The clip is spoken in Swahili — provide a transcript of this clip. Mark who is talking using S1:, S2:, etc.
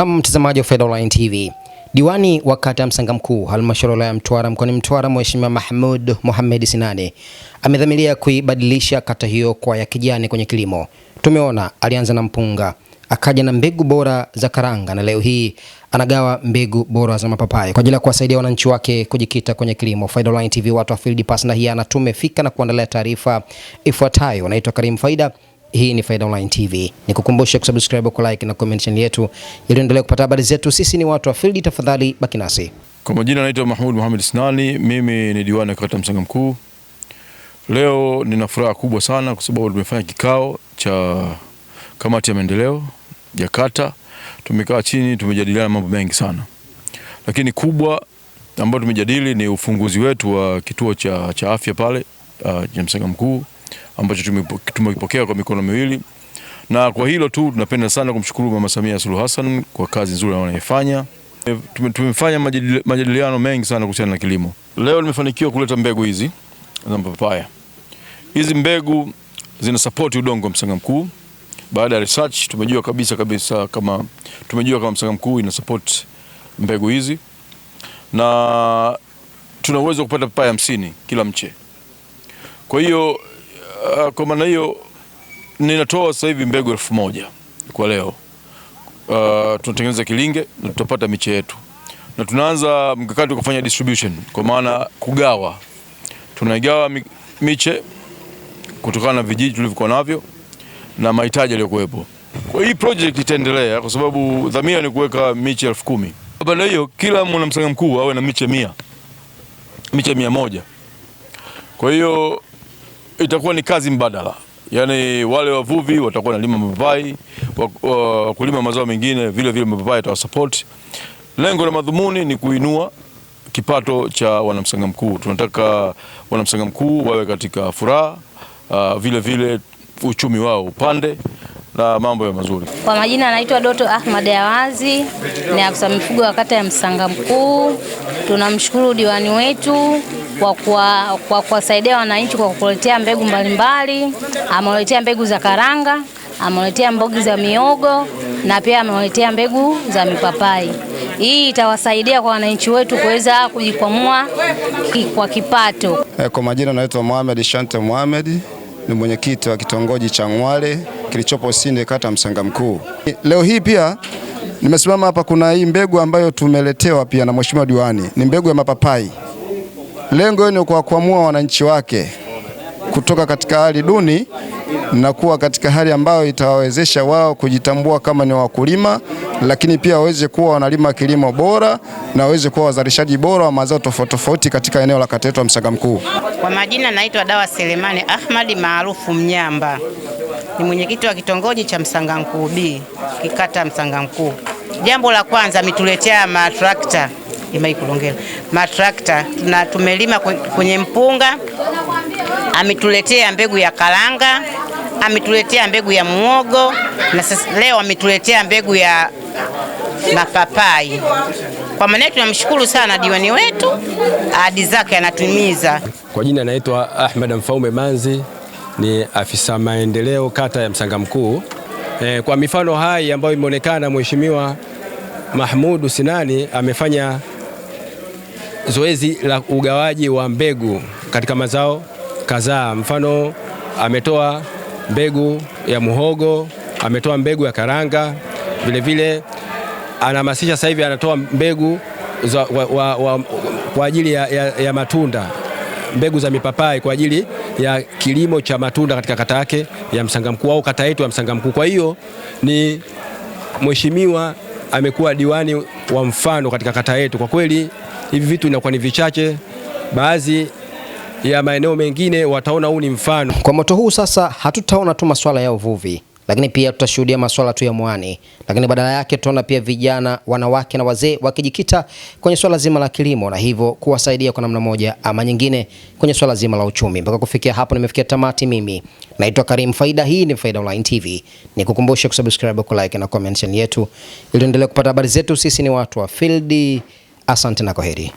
S1: Na mtazamaji wa Faida Online TV, diwani wa kata ya Msanga Mkuu halmashauri ya Mtwara mkoani Mtwara Mheshimiwa Mahmud Mohamed Sinani amedhamiria kuibadilisha kata hiyo kwa ya kijani kwenye kilimo. Tumeona alianza na mpunga, akaja na mbegu bora za karanga, na leo hii anagawa mbegu bora za mapapai kwa ajili ya kuwasaidia wananchi wake kujikita kwenye kilimo. Faida Online TV, watu wa field pass, na hii anatumefika na kuandalia taarifa ifuatayo. Naitwa Karim Faida. Hii ni Faida Online TV. Nikukumbusha kusubscribe, ku like na comment channel yetu ili endelee kupata habari zetu. Sisi ni watu wa field, tafadhali baki nasi.
S2: Kwa majina naitwa Mahmud Mohamed Sinani, mimi ni diwani kata Msanga Mkuu. Leo nina furaha kubwa sana kwa sababu tumefanya kikao cha kamati ya maendeleo ya kata. Tumekaa chini, tumejadiliana mambo mengi sana. Lakini kubwa ambayo tumejadili ni ufunguzi wetu wa kituo cha afya pale cha Msanga Mkuu ambacho tumekipokea kwa mikono miwili. Na kwa hilo tu tunapenda sana kumshukuru Mama Samia Suluhu Hassan kwa kazi nzuri anayofanya. Tumefanya majadiliano mengi sana kuhusiana na kilimo. Leo nimefanikiwa kuleta mbegu hizi za papaya. Hizi mbegu zina support udongo wa Msanga Mkuu. Baada ya research tumejua kama Msanga Mkuu ina support mbegu hizi. Na tuna uwezo kupata papaya 50 kila mche. Kwa hiyo kwa maana hiyo ninatoa sasa hivi mbegu 1000 kwa leo. Tunatengeneza kilinge na tutapata miche yetu. Na tunaanza mkakati wa kufanya distribution, kwa maana kugawa. Tunaigawa miche kutokana na vijiji tulivyokuwa navyo na mahitaji yaliyokuwepo. Kwa hii project itaendelea kwa sababu dhamira ni kuweka miche 10,000. Baada hiyo kila mwana Msanga Mkuu awe na miche 100. Miche 100. Kwa hiyo itakuwa ni kazi mbadala. Yaani wale wavuvi watakuwa wanalima mapapai, wakulima mazao mengine vile mapapai yatawasupport. Lengo la madhumuni ni kuinua kipato cha wana Msanga Mkuu. Tunataka wana Msanga Mkuu wawe katika furaha, vile uchumi wao upande na mambo ya mazuri.
S3: Kwa majina anaitwa Doto Ahmad Awazi, ni afisa mifugo wa kata ya Msanga Mkuu. Tunamshukuru diwani wetu kwa kuwasaidia wananchi kwa kuletea mbegu mbalimbali. Amewaletea mbegu za karanga, amewaletea mboga za miogo na pia amewaletea mbegu za mipapai. Hii itawasaidia kwa wananchi wetu kuweza kujikwamua kwa kipato.
S4: Kwa majina naitwa Mohamed Shante Mohamed, ni mwenyekiti wa kitongoji cha Ngwale kilichopo Sinde kata Msanga Mkuu. Leo hii pia nimesimama hapa, kuna hii mbegu ambayo tumeletewa pia na mheshimiwa diwani, ni mbegu ya mapapai. Lengo ni kwa kuamua wananchi wake kutoka katika hali duni na kuwa katika hali ambayo itawawezesha wao kujitambua kama ni wakulima, lakini pia waweze kuwa wanalima kilimo bora na waweze kuwa wazalishaji bora wa mazao tofauti katika eneo la kata yetu ya Msanga Mkuu.
S5: Kwa majina naitwa Dawa Selemani Ahmadi maarufu Mnyamba. Ni mwenyekiti wa kitongoji cha Msanga Mkuu B, kikata Msanga Mkuu. Jambo la kwanza ametuletea matrakta. Matrakta tumelima kwenye mpunga, ametuletea mbegu ya karanga, ametuletea mbegu ya muogo, na sasa leo ametuletea mbegu ya mapapai. Kwa maana tunamshukuru sana diwani wetu, ahadi zake anatimiza.
S6: Kwa jina naitwa Ahmed Mfaume Manzi, ni afisa maendeleo kata ya Msanga Mkuu. Kwa mifano hai ambayo imeonekana, Mheshimiwa Mahmud Sinani amefanya zoezi la ugawaji wa mbegu katika mazao kadhaa. Mfano, ametoa mbegu ya muhogo, ametoa mbegu ya karanga, vile anahamasisha sasa hivi anatoa mbegu kwa ajili ya matunda, mbegu za mipapai kwa ajili ya kilimo cha matunda katika kata yake ya Msanga Mkuu au kata yetu ya Msanga Mkuu. Kwa hiyo ni mheshimiwa amekuwa diwani wa mfano katika kata yetu. Kwa kweli hivi vitu inakuwa ni vichache, baadhi ya maeneo mengine wataona huu ni mfano.
S1: Kwa moto huu sasa hatutaona tu masuala ya uvuvi, lakini pia tutashuhudia masuala tu ya mwani, lakini badala yake tutaona pia vijana, wanawake na wazee wakijikita kwenye swala zima la kilimo, na hivyo kuwasaidia kwa namna moja ama nyingine kwenye swala zima la uchumi. Mpaka kufikia hapo nimefikia tamati. Mimi naitwa Karim Faida. Hii ni Faida Online TV. Nikukumbusha kusubscribe, ku like na comment yetu ili endelee kupata habari zetu. Sisi ni watu wa field. Asante na kwaheri.